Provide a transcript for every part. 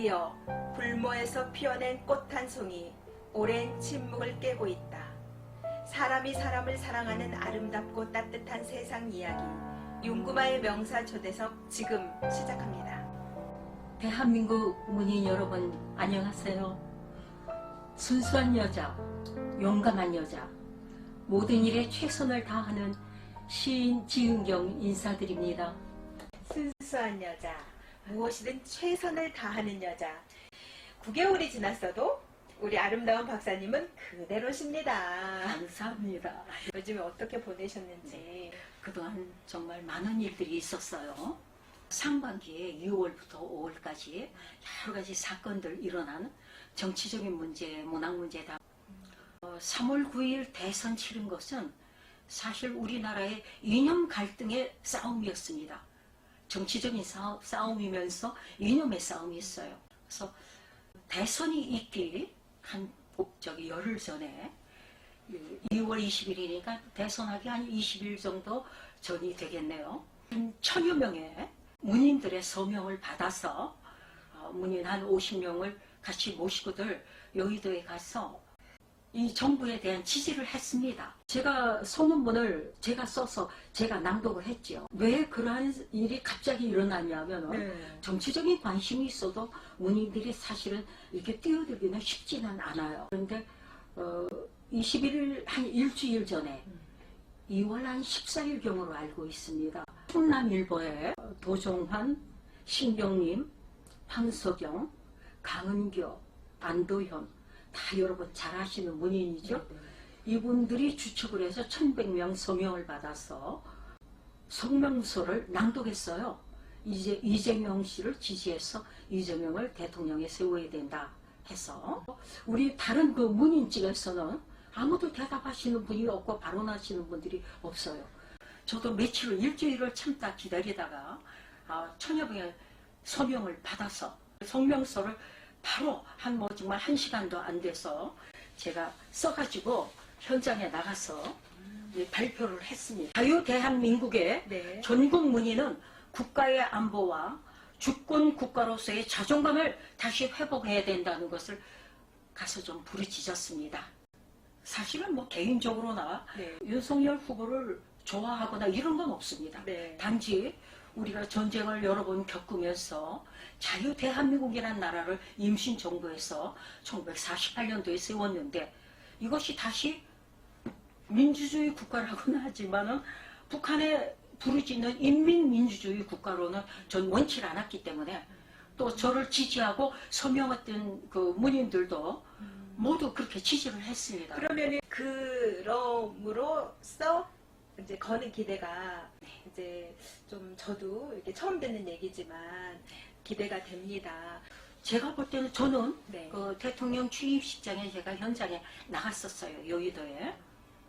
드디어 불모에서 피어낸 꽃 한 송이 오랜 침묵을 깨고 있다. 사람이 사람을 사랑하는 아름답고 따뜻한 세상 이야기 윤구마의 명사 초대석 지금 시작합니다. 대한민국 문인 여러분 안녕하세요. 순수한 여자, 용감한 여자, 모든 일에 최선을 다하는 시인 지은경 인사드립니다. 순수한 여자, 무엇이든 최선을 다하는 여자. 9개월이 지났어도 우리 아름다운 박사님은 그대로십니다. 감사합니다. 요즘에 어떻게 보내셨는지. 그동안 정말 많은 일들이 있었어요. 상반기에 6월부터 5월까지 여러 가지 사건들 일어난 정치적인 문제, 문학 문제다. 3월 9일 대선 치른 것은 사실 우리나라의 이념 갈등의 싸움이었습니다. 정치적인 싸움이면서 이념의 싸움이 있어요. 그래서 대선이 있기 한 열흘 전에 2월 20일이니까 대선하기 한 20일 정도 전이 되겠네요. 한 1000여 명의 문인들의 서명을 받아서 문인 한 50명을 같이 모시고들 여의도에 가서 이 정부에 대한 지지를 했습니다. 제가 소논문을 제가 써서 제가 낭독을 했죠. 왜 그러한 일이 갑자기 일어났냐면 정치적인 관심이 있어도 문인들이 사실은 이렇게 뛰어들기는 쉽지는 않아요. 그런데 21일 한 일주일 전에 2월 한 14일경으로 알고 있습니다. 충남일보에 도종환, 신경님, 황석영, 강은교, 안도현 다 여러분 잘 아시는 문인이죠. 이분들이 주축을 해서 1100명 서명을 받아서 성명서를 낭독했어요. 이재명 씨를 지지해서 이재명을 대통령에 세워야 된다 해서 우리 다른 그 문인 쪽에서는 아무도 대답하시는 분이 없고 발언하시는 분들이 없어요. 저도 일주일을 참다 기다리다가 1000여 명의 서명을 받아서 성명서를 바로 정말 1시간도 안 돼서 제가 써가지고 현장에 나가서 발표를 했습니다. 자유대한민국의 전국 문인은 국가의 안보와 주권 국가로서의 자존감을 다시 회복해야 된다는 것을 가서 좀 부르짖었습니다. 사실은 개인적으로나 윤석열 후보를 좋아하거나 이런 건 없습니다. 단지 우리가 전쟁을 여러 번 겪으면서 자유대한민국이라는 나라를 임신정부에서 1948년도에 세웠는데 이것이 다시 민주주의 국가라고는 하지만은 북한에 부르짖는 인민민주주의 국가로는 전 원치 않았기 때문에 또 저를 지지하고 서명했던 그 문인들도 모두 그렇게 지지를 했습니다. 그러면 그럼으로써 이제 거는 기대가 이제 좀 저도 이렇게 처음 듣는 얘기지만 기대가 됩니다. 제가 볼 때는 저는 그 대통령 취임식장에 제가 현장에 나갔었어요. 여의도에.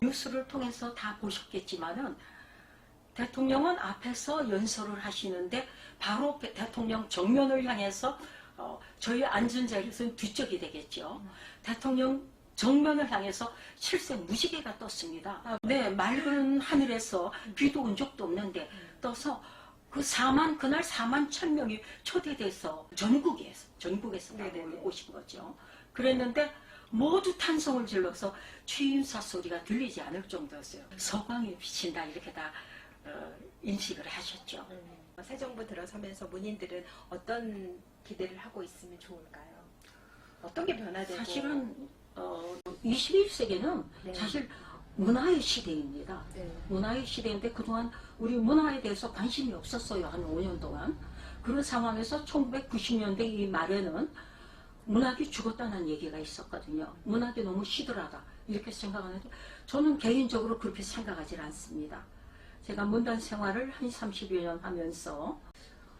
뉴스를 통해서 다 보셨겠지만은 대통령은 앞에서 연설을 하시는데 바로 대통령 정면을 향해서 저희 앉은 자리에서는 뒤쪽이 되겠죠. 대통령 정면을 향해서 칠색 무지개가 떴습니다. 맑은 하늘에서 비도 온 적도 없는데 떠서 그날 4만 1000명이 초대돼서 전국에서 오신 거죠. 그랬는데 모두 탄성을 질러서 취임사 소리가 들리지 않을 정도였어요. 서광이 비친다 이렇게 다 인식을 하셨죠. 새 정부 들어서면서 문인들은 어떤 기대를 하고 있으면 좋을까요? 어떤 게 변화되고? 사실은 21세기는 사실 문화의 시대입니다. 문화의 시대인데 그동안 우리 문화에 대해서 관심이 없었어요. 한 5년 동안. 그런 상황에서 1990년대 이 말에는 문학이 죽었다는 얘기가 있었거든요. 문학이 너무 시들하다 이렇게 생각하는데 저는 개인적으로 그렇게 생각하지 않습니다. 제가 문단 생활을 한 30여 년 하면서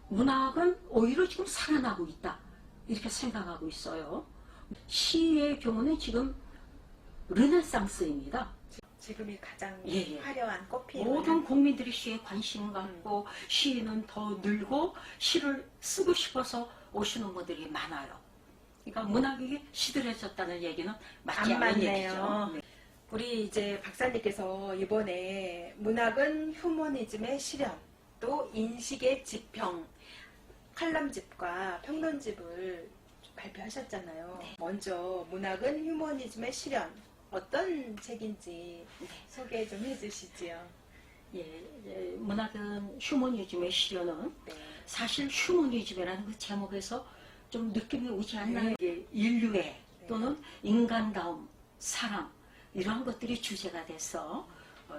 문학은 오히려 지금 살아나고 있다 이렇게 생각하고 있어요. 시의 경우는 지금 르네상스입니다. 지금이 가장 화려한 꽃피는 모든 국민들이 시에 관심 갖고 시인은 더 늘고 시를 쓰고 싶어서 오시는 분들이 많아요. 그러니까 문학이 시들해졌다는 얘기는 맞지 않는 얘기죠. 우리 이제 박사님께서 이번에 문학은 휴머니즘의 실현, 또 인식의 지평, 칼럼집과 평론집을 발표하셨잖아요. 네. 먼저 문학은 휴머니즘의 실현 어떤 책인지 네. 소개 좀 해주시지요. 예, 문학은 휴머니즘의 실현은 네. 사실 휴머니즘이라는 그 제목에서 좀 느낌이 오지 않나요? 이게 인류애 또는 인간다움, 사랑 이러한 것들이 주제가 돼서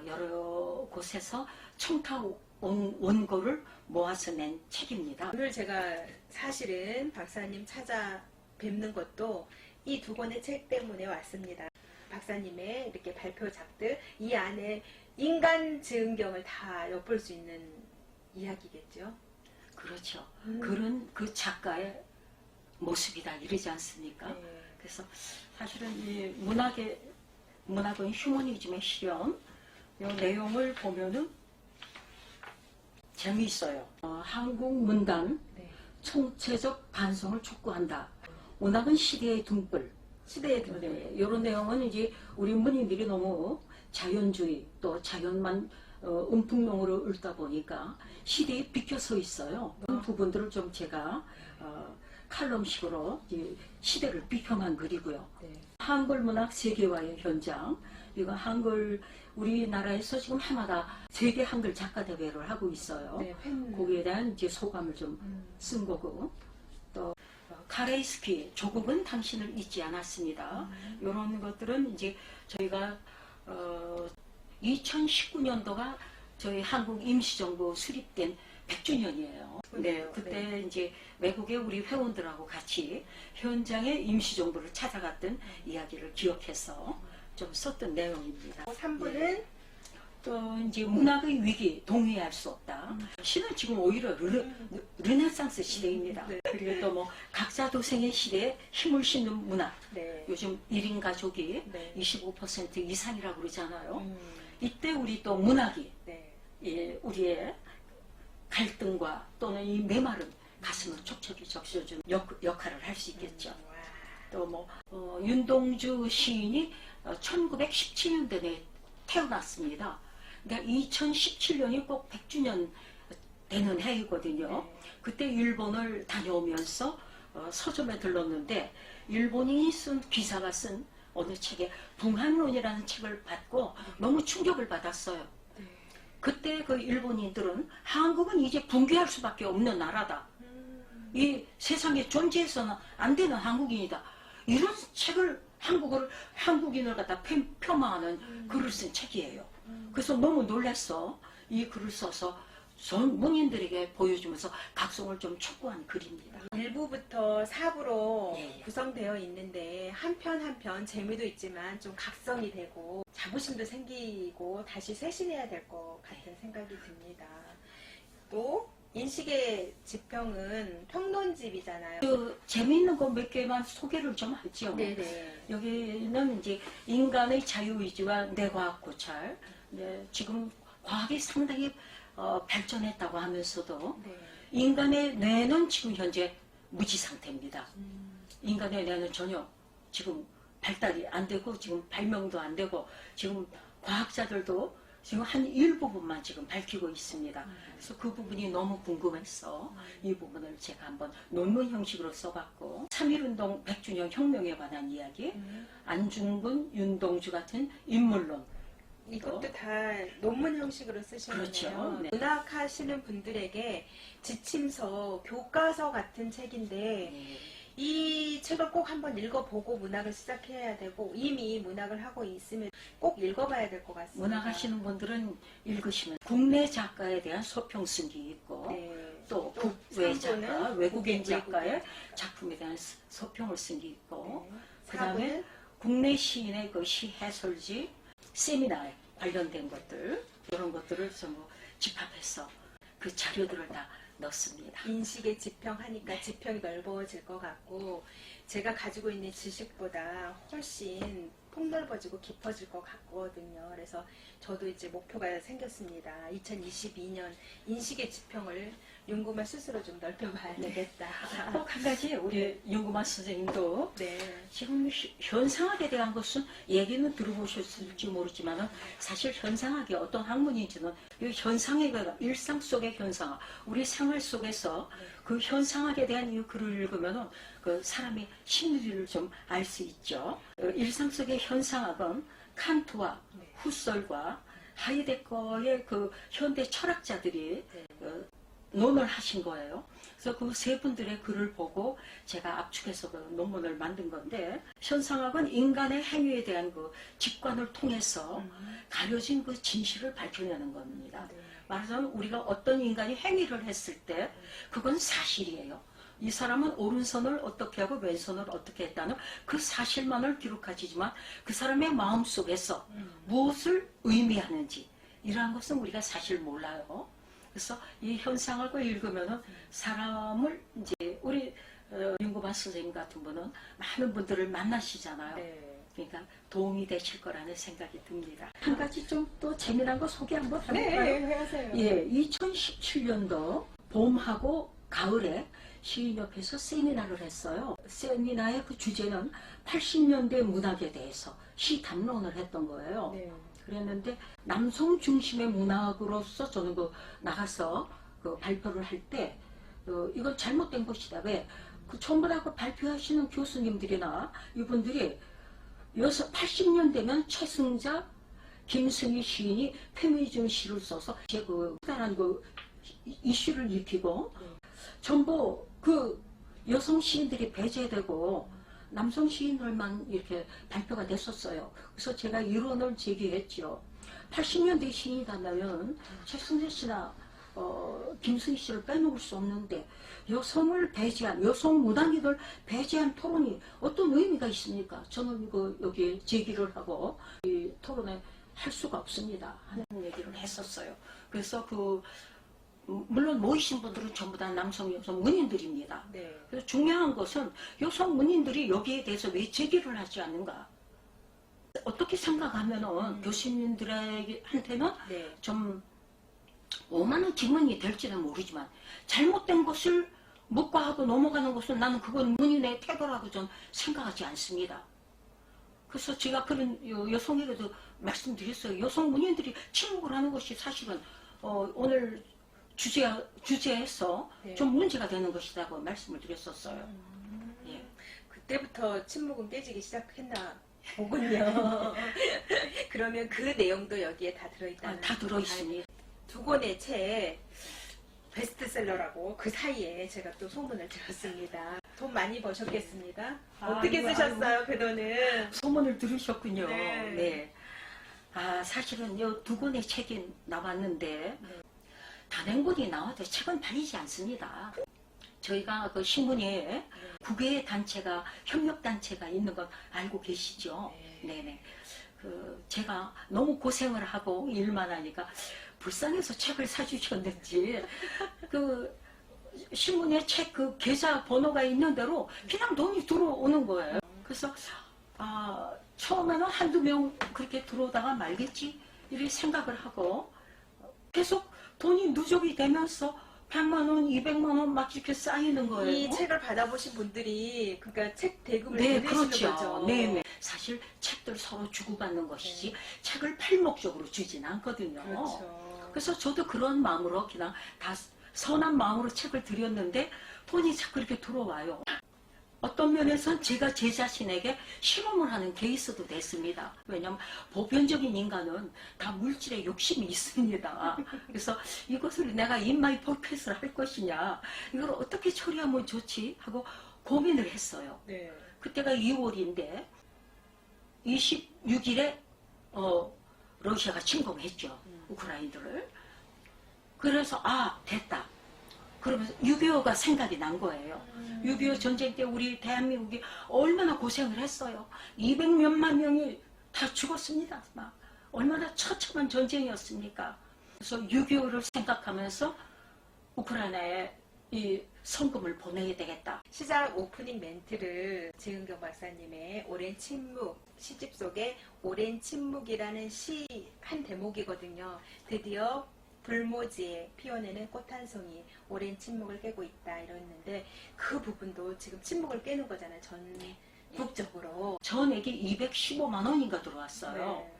여러 곳에서 청타 원고를 모아서 낸 책입니다. 오늘 제가 사실은 박사님 찾아뵙는 것도 이 두 권의 책 때문에 왔습니다. 박사님의 이렇게 발표작들 이 안에 인간 증경을 다 엿볼 수 있는 이야기겠죠. 그렇죠. 음. 그런 그 작가의 모습이다 이러지 않습니까? 네. 그래서 사실은 이 문학은 휴머니즘의 실현 이 내용을 보면은 재미있어요. 한국 문단 네. 총체적 반성을 촉구한다. 문학은 시대의 등불. 시대의 등불. 네, 이런 내용은 이제 우리 문인들이 너무 자연주의 또 자연만 음풍용으로 읽다 보니까 시대에 비껴서 있어요. 그런 부분들을 좀 제가 칼럼식으로 이제 시대를 비평한 글이고요. 네. 한글 문학 세계화의 현장. 이거 한글 우리나라에서 지금 해마다 세계 한글 작가 대회를 하고 있어요. 네, 거기에 대한 이제 소감을 좀 쓴 거고 또 카레이스키 조국은 당신을 잊지 않았습니다. 이런 것들은 이제 저희가 2019년도가 저희 한국 임시정부 수립된 100주년이에요. 네, 그때 이제 외국의 우리 회원들하고 같이 현장의 임시정부를 찾아갔던 이야기를 기억해서 좀 썼던 내용입니다. 3부는 또 이제 문학의 위기 동의할 수 없다. 시는 지금 오히려 르네상스 시대입니다. 네. 그리고 또 뭐 각자 도생의 시대에 힘을 싣는 문학. 네. 요즘 1인 가족이 네. 25% 이상이라고 그러잖아요. 음, 이때 우리 또 문학이 네. 예, 우리의 갈등과 또는 이 메마른 가슴을 촉촉히 적셔주는 역할을 할 수 있겠죠. 와. 또 뭐 윤동주 시인이 1917년도에 태어났습니다. 그러니까 2017년이 꼭 100주년 되는 해이거든요. 네. 그때 일본을 다녀오면서 서점에 들렀는데 일본인이 쓴 기사가 쓴 어느 책에 붕한론이라는 책을 받고 너무 충격을 받았어요. 네. 그때 그 일본인들은 한국은 이제 붕괴할 수밖에 없는 나라다. 이 세상에 존재해서는 안 되는 한국인이다. 이런 책을 한국인을 갖다 폄하하는 글을 쓴 책이에요. 그래서 너무 놀랐어. 이 글을 써서 전 문인들에게 보여주면서 각성을 좀 촉구한 글입니다. 1부부터 4부로 예, 예. 구성되어 있는데 한 편 한 편 재미도 있지만 좀 각성이 되고 자부심도 생기고 다시 쇄신해야 될 것 같은 생각이 듭니다. 또 인식의 지평은 평론집이잖아요. 그 재미있는 거 몇 개만 소개를 좀 하죠. 네네. 여기는 이제 인간의 자유의지와 내과학 고찰. 네, 지금 과학이 상당히 발전했다고 하면서도 네. 인간의 뇌는 지금 현재 무지 상태입니다. 인간의 뇌는 전혀 지금 발달이 안 되고 지금 발명도 안 되고 지금 과학자들도 지금 한 일부분만 지금 밝히고 있습니다. 그래서 그 부분이 너무 궁금해서 이 부분을 제가 한번 논문 형식으로 써봤고 3.1운동 100주년 혁명에 관한 이야기, 안중근, 윤동주 같은 인물론 이것도 다 논문 형식으로 쓰시는 그렇죠. 거예요. 네. 문학 하시는 분들에게 지침서, 교과서 같은 책인데 네. 이 책을 꼭 한번 읽어보고 문학을 시작해야 되고 이미 문학을 하고 있으면 꼭 읽어봐야 될 것 같습니다. 문학 하시는 분들은 읽으시면 국내 작가에 대한 소평 쓴게 있고 네. 또 또 국외 삼부는 작가, 외국인 외국인 작가의 작품에 대한 소평을 쓴 게 있고 네. 그 다음에 사부는 국내 시인의 그 시 해설지, 세미나에 관련된 것들 이런 것들을 전부 집합해서 그 자료들을 다 넣습니다. 인식의 지평하니까 지평이 넓어질 것 같고 제가 가지고 있는 지식보다 훨씬 폭넓어지고 깊어질 것 같거든요. 그래서 저도 이제 목표가 생겼습니다. 2022년 인식의 지평을 윤구마 스스로 좀 넓혀봐야 되겠다. 꼭 한 가지 우리 윤구마 선생님도 네. 지금 현상학에 대한 것은 얘기는 들어보셨을지 모르지만 사실 현상학이 어떤 학문인지는 이 현상에 관한 일상 속의 현상학, 우리 생활 속에서 그 현상학에 대한 이 글을 읽으면 그 사람의 심리를 좀 알 수 있죠. 일상 속의 현상학은 칸트와 후설과 하이데거의 그 현대 철학자들이 논을 하신 거예요. 그래서 그 세 분들의 글을 보고 제가 압축해서 그 논문을 만든 건데, 현상학은 인간의 행위에 대한 그 직관을 통해서 가려진 그 진실을 밝혀내는 겁니다. 말하자면 우리가 어떤 인간이 행위를 했을 때 그건 사실이에요. 이 사람은 오른손을 어떻게 하고 왼손을 어떻게 했다는 그 사실만을 기록하지만 그 사람의 마음속에서 무엇을 의미하는지 이러한 것은 우리가 사실 몰라요. 그래서 이 현상학을 읽으면은 사람을 이제 우리 윤구마 선생님 같은 분은 많은 분들을 만나시잖아요. 네. 그러니까 도움이 되실 거라는 생각이 듭니다. 한 가지 좀 또 재미난 거 소개 한번 해볼까요? 네, 하세요. 예, 2017년도 봄하고 가을에 시인협회에서 세미나를 했어요. 세미나의 그 주제는 80년대 문학에 대해서 시 담론을 했던 거예요. 네. 그랬는데 남성 중심의 문학으로서 저는 그 나가서 그 발표를 할 때 이건 잘못된 것이다. 왜? 그 전부 다 그 발표하시는 교수님들이나 이분들이 80년 되면 최승자, 김승희 시인이 페미니즘 시를 써서 이제 그 다른 그 이슈를 일으키고 전부 그 여성 시인들이 배제되고 남성 시인들만 이렇게 발표가 됐었어요. 그래서 제가 이론을 제기했죠. 80년대 시인이라면 최승재 씨나 김승희 씨를 빼놓을 수 없는데 여성을 배제한, 여성 문학인을 배제한 토론이 어떤 의미가 있습니까? 저는 이거 여기 제기를 하고 이 토론에 할 수가 없습니다 하는 얘기를 했었어요. 그래서 물론 모이신 분들은 전부 다 남성, 여성 문인들입니다. 네. 그래서 중요한 것은 여성 문인들이 여기에 대해서 왜 제기를 하지 않는가? 어떻게 생각하면은 교수님들한테는 네. 좀 오만한 질문이 될지는 모르지만 잘못된 것을 묵과하고 넘어가는 것은 나는 그건 문인의 태도라고 전 생각하지 않습니다. 그래서 제가 그런 여성에게도 말씀드렸어요. 여성 문인들이 침묵을 하는 것이 사실은 오늘 주제에서 네. 좀 문제가 되는 것이라고 말씀을 드렸었어요. 예. 그때부터 침묵은 깨지기 시작했나 보군요. 그러면 그 내용도 여기에 다 들어있다는. 다 들어있습니다. 두 권의 책 베스트셀러라고 그 사이에 제가 또 소문을 들었습니다. 돈 많이 버셨겠습니다. 어떻게 아이고, 쓰셨어요, 그 돈은? 소문을 들으셨군요. 네. 네. 사실은 이 두 권의 책이 나왔는데 단행본이 나와도 책은 팔리지 않습니다. 저희가 그 신문에 9개의 단체가 협력단체가 있는 건 알고 계시죠? 네네. 제가 너무 고생을 하고 일만 하니까 불쌍해서 책을 사주셨는지 신문에 책 그 계좌 번호가 있는 대로 그냥 돈이 들어오는 거예요. 그래서 처음에는 한두 명 그렇게 들어오다가 말겠지 이렇게 생각을 하고 계속 돈이 누적이 되면서 100만 원, 200만 원 막 이렇게 쌓이는 거예요. 이 책을 받아보신 분들이 그러니까 책 대금을 네, 보내시는 그렇죠. 거죠. 네. 사실 책들 서로 주고받는 것이지 책을 팔 목적으로 주진 않거든요. 그렇죠. 그래서 저도 그런 마음으로 그냥 다 선한 마음으로 책을 드렸는데 돈이 자꾸 이렇게 들어와요. 어떤 면에선 제가 제 자신에게 실험을 하는 케이스도 됐습니다. 왜냐하면 보편적인 인간은 다 물질에 욕심이 있습니다. 그래서 이것을 내가 인마이 포켓을 할 것이냐, 이걸 어떻게 처리하면 좋지 하고 고민을 했어요. 네. 그때가 2월인데 26일에 러시아가 침공했죠. 우크라이나를. 그래서 됐다. 그러면서 6.25가 생각이 난 거예요. 6.25 전쟁 때 우리 대한민국이 얼마나 고생을 했어요. 200몇만 명이 다 죽었습니다. 막 얼마나 처참한 전쟁이었습니까. 그래서 6.25를 생각하면서 우크라이나에 이 성금을 보내야 되겠다. 시작 오프닝 멘트를 지은경 박사님의 오랜 침묵 시집 속에 오랜 침묵이라는 시 한 대목이거든요. 드디어 불모지에 피어내는 꽃 한 송이 오랜 침묵을 깨고 있다 이랬는데 그 부분도 지금 침묵을 깨는 거잖아요. 전국적으로. 전액이 215만 원인가 들어왔어요. 네.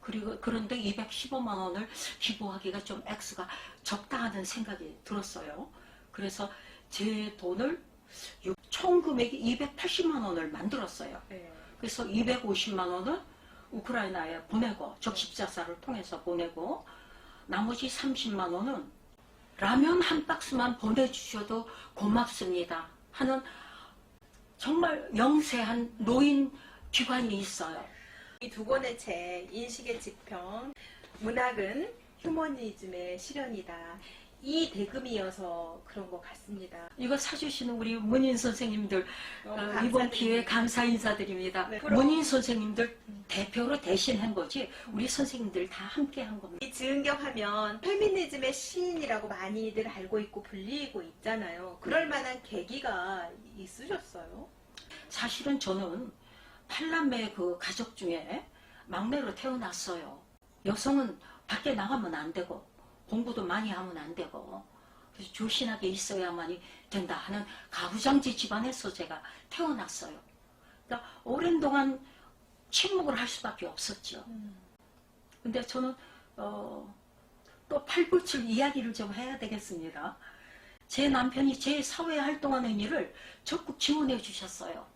그리고 그런데 215만 원을 기부하기가 좀 액수가 적다 하는 생각이 들었어요. 그래서 제 돈을 총 금액이 280만 원을 만들었어요. 네. 그래서 250만 원을 우크라이나에 보내고 적십자사를 통해서 보내고 나머지 30만 원은 라면 한 박스만 보내주셔도 고맙습니다 하는 정말 영세한 노인 기관이 있어요. 이 두 권의 책 인식의 지평, 문학은 휴머니즘의 실현이다. 이 대금이어서 그런 것 같습니다. 이거 사주시는 우리 문인 선생님들 이번 감사드립니다. 기회에 감사 인사드립니다. 네. 문인 선생님들 대표로 대신한 거지 우리 선생님들 다 함께 한 겁니다. 이 지은경하면 페미니즘의 시인이라고 많이들 알고 있고 불리고 있잖아요. 그럴 만한 계기가 있으셨어요? 사실은 저는 8남매 그 가족 중에 막내로 태어났어요. 여성은 밖에 나가면 안 되고 공부도 많이 하면 안 되고 그래서 조신하게 있어야만이 된다 하는 가부장제 집안에서 제가 태어났어요. 그러니까 오랜 동안 침묵을 할 수밖에 없었죠. 근데 저는 또 팔불출 이야기를 좀 해야 되겠습니다. 제 남편이 제 사회 활동하는 일을 적극 지원해 주셨어요.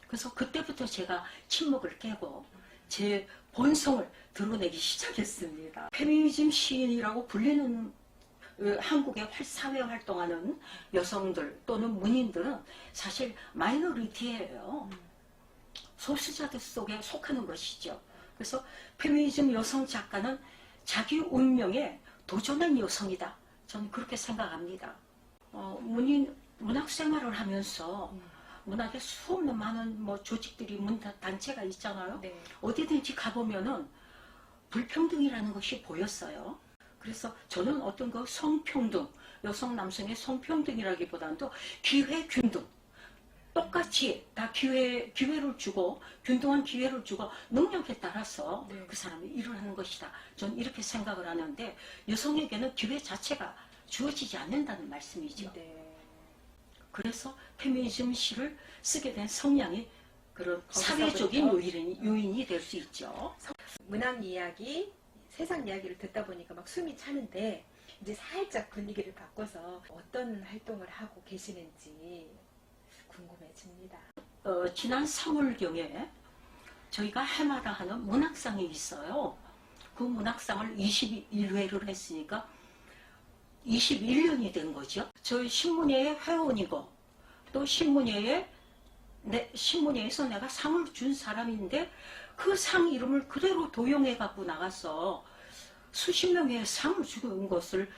그래서 그때부터 제가 침묵을 깨고 제 본성을 드러내기 시작했습니다. 페미니즘 시인이라고 불리는 한국의 사회 활동하는 여성들 또는 문인들은 사실 마이너리티예요. 소수자들 속에 속하는 것이죠. 그래서 페미니즘 여성 작가는 자기 운명에 도전한 여성이다. 저는 그렇게 생각합니다. 문학 생활을 하면서 문학에 수없는 많은 조직들이 단체가 있잖아요. 네. 어디든지 가보면은 불평등이라는 것이 보였어요. 그래서 저는 어떤 그 성평등, 여성 남성의 성평등이라기보다도 기회균등, 똑같이 다 기회를 주고 균등한 기회를 주고 능력에 따라서 네. 그 사람이 일을 하는 것이다. 저는 이렇게 생각을 하는데 여성에게는 기회 자체가 주어지지 않는다는 말씀이죠. 네. 그래서 페미니즘 시를 쓰게 된 성향이 그런 거기서부터? 사회적인 요인이 될 수 있죠. 문학 이야기, 세상 이야기를 듣다 보니까 막 숨이 차는데 이제 살짝 분위기를 바꿔서 어떤 활동을 하고 계시는지 궁금해집니다. 지난 3월경에 저희가 해마다 하는 문학상이 있어요. 그 문학상을 21회를 했으니까 21년이 된 거죠. 저희 신문회의 회원이고 또 신문회에서 내가 상을 준 사람인데 그 상 이름을 그대로 도용해 갖고 나가서 수십 명의 상을 주는 것을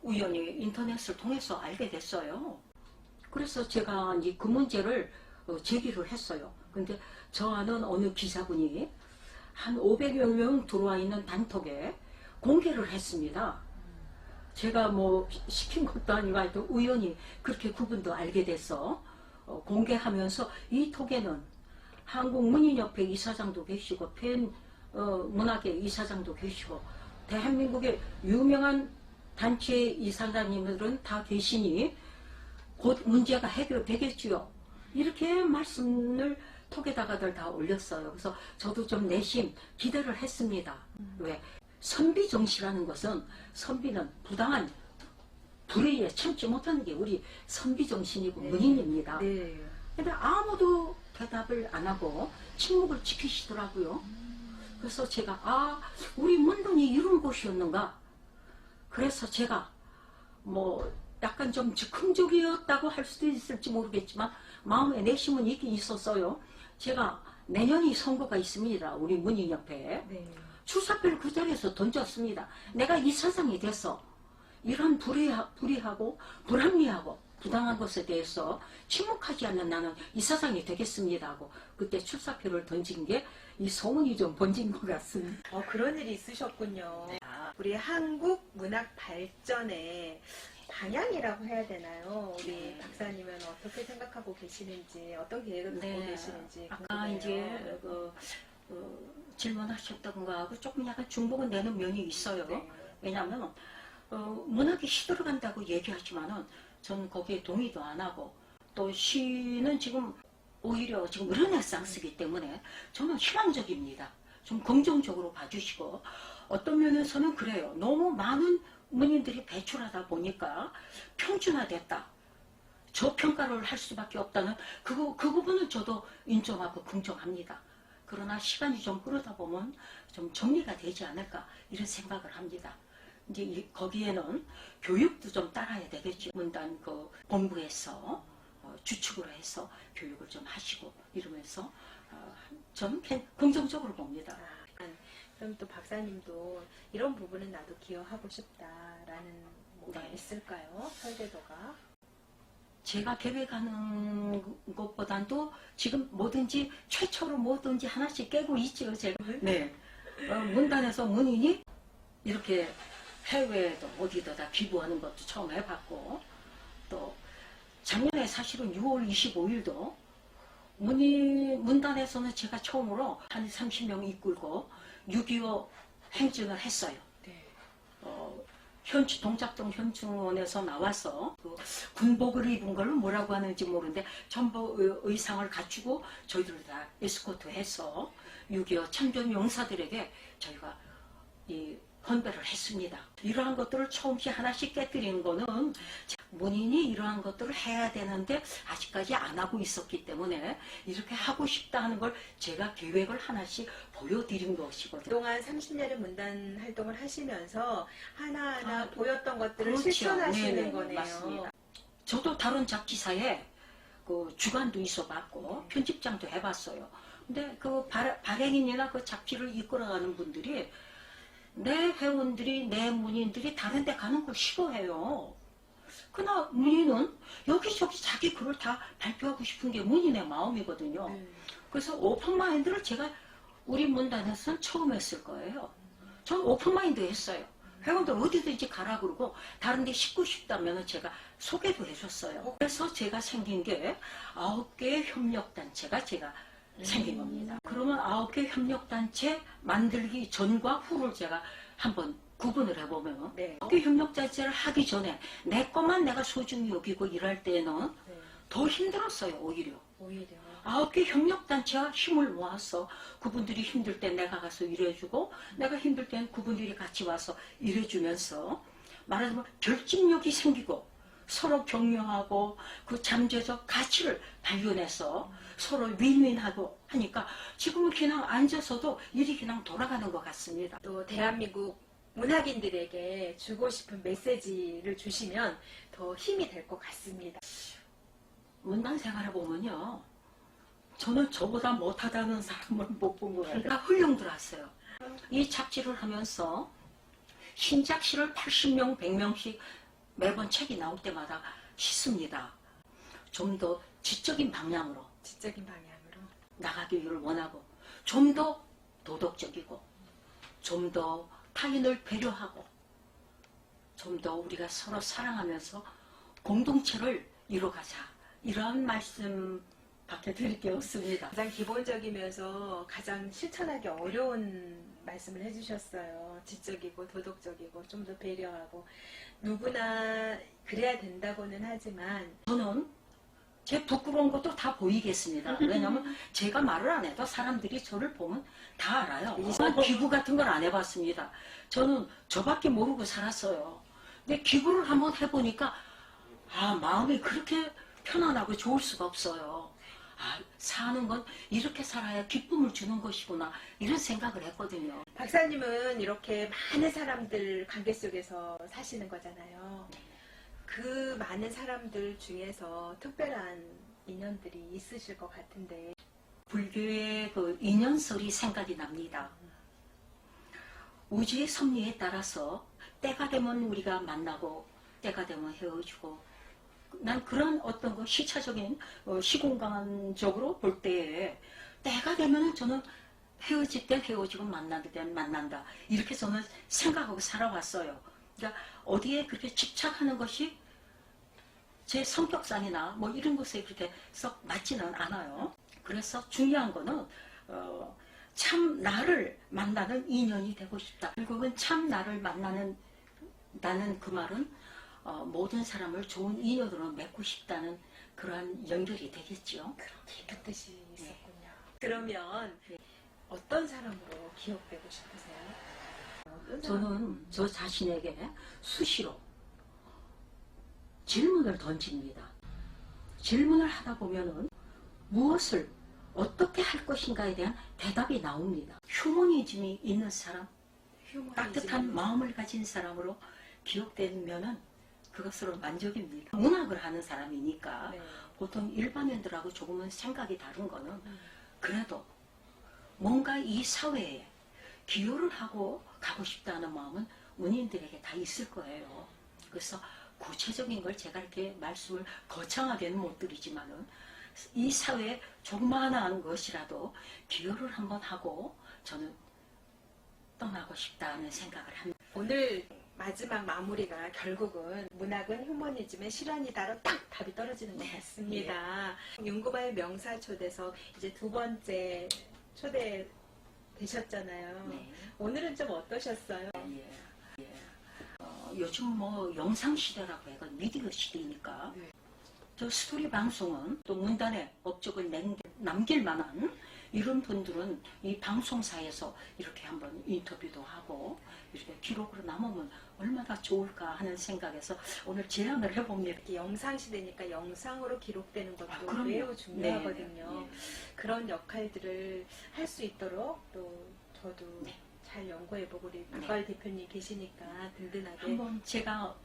우연히 인터넷을 통해서 알게 됐어요. 그래서 제가 이제 그 문제를 제기를 했어요. 근데 저 아는 어느 기자분이 한 500여 명 들어와 있는 단톡에 공개를 했습니다. 제가 시킨 것도 아니고 하여튼 우연히 그렇게 그분도 알게 돼서 공개하면서 이 톡에는 한국문인협회 이사장도 계시고 문학의 이사장도 계시고 대한민국의 유명한 단체 이사장님들은 다 계시니 곧 문제가 해결되겠지요. 이렇게 말씀을 톡에다가들 다 올렸어요. 그래서 저도 좀 내심 기대를 했습니다. 왜? 선비정시라는 것은 선비는 부당한 불의에 참지 못하는 게 우리 선비정신이고 문인입니다. 네. 근데 아무도 대답을 안 하고 침묵을 지키시더라고요. 그래서 제가 우리 문동이 이런 곳이었는가. 그래서 제가 약간 좀 즉흥적이었다고 할 수도 있을지 모르겠지만 마음에 내심은 있긴 있었어요. 제가 내년이 선거가 있습니다. 우리 문인협회에. 네. 출사표를 그 자리에서 던졌습니다. 내가 이사장이 돼서 이런 불의하고 불합리하고 부당한 것에 대해서 침묵하지 않는 나는 이사장이 되겠습니다 하고 그때 출사표를 던진 게 이 소문이 좀 번진 것 같습니다. 그런 일이 있으셨군요. 우리 한국 문학 발전의 방향이라고 해야 되나요? 우리 박사님은 어떻게 생각하고 계시는지, 어떤 계획을 갖고 계시는지 아까 궁금해요. 이제 질문하셨던 거하고 조금 약간 중복은 되는 면이 있어요. 네. 왜냐하면 문학이 시들어간다고 얘기하지만은 저는 거기에 동의도 안 하고, 또 시는 지금 오히려 지금 르네상스이기 때문에 저는 희망적입니다. 좀 긍정적으로 봐주시고, 어떤 면에서는 그래요. 너무 많은 문인들이 배출하다 보니까 평준화됐다. 저평가를 할 수밖에 없다는 그 부분은 저도 인정하고 긍정합니다. 그러나 시간이 좀 흐르다 보면 좀 정리가 되지 않을까 이런 생각을 합니다. 이제 거기에는 교육도 좀 따라야 되겠죠. 문단 그 본부에서 주축으로 해서 교육을 좀 하시고 이러면서 저는 긍정적으로 봅니다. 그럼 또 박사님도 이런 부분은 나도 기여하고 싶다라는 뭐가 네. 있을까요? 설계도가? 제가 계획하는 것보다도 지금 뭐든지 최초로 뭐든지 하나씩 깨고 있죠. 제가. 네. 문단에서 문인이 이렇게 해외에도 어디다 다 기부하는 것도 처음 해봤고, 또 작년에 사실은 6월 25일도 문단에서는 제가 처음으로 한 30명 이끌고 6.25 행진을 했어요. 네. 동작동 현충원에서 나와서 그 군복을 입은 걸 뭐라고 하는지 모르는데 전부 의상을 갖추고 저희들 다 에스코트해서 6.25 참전 용사들에게 저희가 이 헌배를 했습니다. 이러한 것들을 처음씩 하나씩 깨뜨리는 거는 문인이 이러한 것들을 해야 되는데 아직까지 안 하고 있었기 때문에 이렇게 하고 싶다 하는 걸 제가 계획을 하나씩 보여드린 것이거든요. 그동안 30년의 문단 활동을 하시면서 하나하나 보였던 것들을 그렇죠. 실천하시는 네네, 거네요. 맞습니다. 저도 다른 잡지사에 그 주간도 있어봤고 편집장도 해봤어요. 근데 그 발행인이나 그 잡지를 이끌어가는 분들이 내 회원들이, 내 문인들이 다른 데 가는 걸 싫어해요. 그러나 문인은 여기저기 자기 글을 다 발표하고 싶은 게 문인의 마음이거든요. 그래서 오픈마인드를 제가 우리 문단에서는 처음 했을 거예요. 저는 오픈마인드 했어요. 회원들 어디든지 가라 그러고 다른 데 싣고 싶다면 제가 소개도 해줬어요. 그래서 제가 생긴 게 9개의 협력단체가 제가 생긴 겁니다. 그러면 9개 협력단체 만들기 전과 후를 제가 한번 구분을 해보면 네. 9개 협력단체를 하기 전에 내 것만 내가 소중히 여기고 일할 때는 네. 더 힘들었어요. 오히려. 오히려. 9개 협력단체가 힘을 모아서 그분들이 힘들 때 내가 가서 일해주고 내가 힘들 땐 그분들이 같이 와서 일해주면서 말하자면 결집력이 생기고 서로 격려하고 그 잠재적 가치를 발견해서 서로 윈윈하고 하니까 지금은 그냥 앉아서도 일이 그냥 돌아가는 것 같습니다. 또 대한민국 문학인들에게 주고 싶은 메시지를 주시면 더 힘이 될 것 같습니다. 문단 생활해 보면요. 저는 저보다 못하다는 사람을 못 본 거예요. 다 훌륭 들었어요. 이 잡지를 하면서 신작시를 80명, 100명씩 매번 책이 나올 때마다 씻습니다. 좀 더 지적인 방향으로 지적인 방향으로. 나가기를 원하고 좀 더 도덕적이고 좀 더 타인을 배려하고 좀 더 우리가 서로 사랑하면서 공동체를 이뤄가자. 이러한 말씀밖에 드릴 게 없습니다. 가장 기본적이면서 가장 실천하기 어려운 말씀을 해주셨어요. 지적이고 도덕적이고 좀 더 배려하고 누구나 그래야 된다고는 하지만 저는 제 부끄러운 것도 다 보이겠습니다. 왜냐하면 제가 말을 안 해도 사람들이 저를 보면 다 알아요. 기구 같은 걸 안 해봤습니다. 저는 저밖에 모르고 살았어요. 근데 기구를 한번 해보니까 마음이 그렇게 편안하고 좋을 수가 없어요. 사는 건 이렇게 살아야 기쁨을 주는 것이구나 이런 생각을 했거든요. 박사님은 이렇게 많은 사람들 관계 속에서 사시는 거잖아요. 그 많은 사람들 중에서 특별한 인연들이 있으실 것 같은데 불교의 그 인연설이 생각이 납니다. 우주의 섭리에 따라서 때가 되면 우리가 만나고 때가 되면 헤어지고 난 그런 어떤 그 시차적인 시공간적으로 볼 때에 때가 되면 저는 헤어질 땐 헤어지고 만날 땐 만난다 이렇게 저는 생각하고 살아왔어요. 그러니까 어디에 그렇게 집착하는 것이 제 성격상이나 뭐 이런 것에 그렇게 썩 맞지는 않아요. 그래서 중요한 거는 참 나를 만나는 인연이 되고 싶다. 결국은 참 나를 만나는 나는 그 말은 모든 사람을 좋은 인연으로 맺고 싶다는 그러한 연결이 되겠죠. 깊은 뜻이 있었군요. 그러면 어떤 사람으로 기억되고 싶으세요? 저는 저 자신에게 수시로 질문을 던집니다. 질문을 하다 보면은 무엇을 어떻게 할 것인가에 대한 대답이 나옵니다. 휴머니즘이 있는 사람, 따뜻한 마음을 가진 사람으로 기억되면은 그것으로 만족입니다. 문학을 하는 사람이니까 네. 보통 일반인들하고 조금은 생각이 다른 거는 그래도 뭔가 이 사회에 기여를 하고 가고 싶다는 마음은 문인들에게 다 있을 거예요. 그래서 구체적인 걸 제가 이렇게 말씀을 거창하게는 못 드리지만은 이 사회에 조그마한 것이라도 기여를 한번 하고 저는 떠나고 싶다는 생각을 합니다. 오늘 마지막 마무리가 결국은 문학은 휴머니즘의 실현이다로 딱 답이 떨어지는 것 같습니다. 윤구마의 명사 초대석 이제 두 번째 초대 되셨잖아요. 네. 오늘은 좀 어떠셨어요? 예. 요즘 뭐 영상 시대라고 해가 미디어 시대니까 네. 저 스토리 방송은 또 문단에 업적을 남길 만한 이런 분들은 이 방송사에서 이렇게 한번 인터뷰도 하고 이렇게 기록으로 남으면 얼마나 좋을까 하는 생각에서 오늘 제안을 해봅니다. 이렇게 영상 시대니까 영상으로 기록되는 것도 그럼요. 매우 중요하거든요. 네, 네. 그런 역할들을 할 수 있도록 또 저도 네. 잘 연구해보고 우리 박가을 대표님 계시니까 든든하게 한번 제가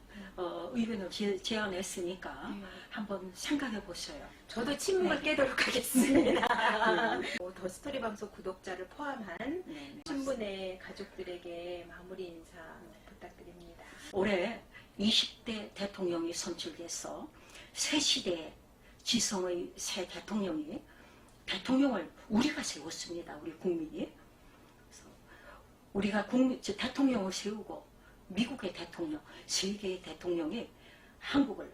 의견을 제안했으니까 한번 생각해 보세요. 저도 침묵을 깨도록 하겠습니다. 더 스토리 방송 구독자를 포함한 네. 신분의 가족들에게 마무리 인사 부탁드립니다. 올해 20대 대통령이 선출돼서 새 시대의 지성의 새 대통령을 우리가 세웠습니다. 우리 국민이. 그래서 우리가 대통령을 세우고 미국의 대통령, 세계의 대통령이 한국을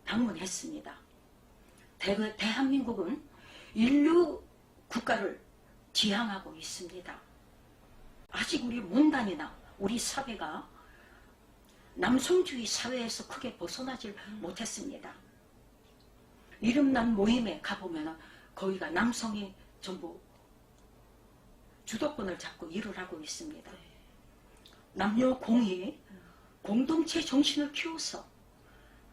방문했습니다. 대한민국은 인류 국가를 지향하고 있습니다. 아직 우리 문단이나 우리 사회가 남성주의 사회에서 크게 벗어나질 못했습니다. 이름난 모임에 가보면 거기가 남성이 전부 주도권을 잡고 일을 하고 있습니다. 남녀 공히 공동체 정신을 키워서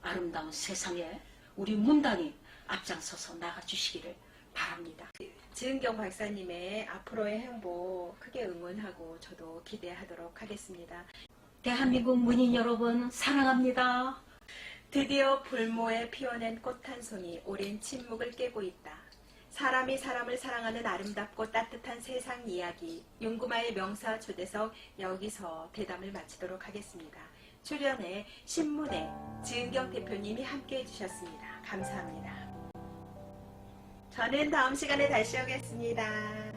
아름다운 세상에 우리 문단이 앞장서서 나가주시기를 바랍니다. 지은경 박사님의 앞으로의 행보 크게 응원하고 저도 기대하도록 하겠습니다. 대한민국 문인 여러분 사랑합니다. 드디어 불모에 피어낸 꽃 한 송이 오랜 침묵을 깨고 있다. 사람이 사람을 사랑하는 아름답고 따뜻한 세상 이야기 윤구마의 명사 초대석 여기서 대담을 마치도록 하겠습니다. 출연에 신문의 지은경 대표님이 함께해 주셨습니다. 감사합니다. 저는 다음 시간에 다시 오겠습니다.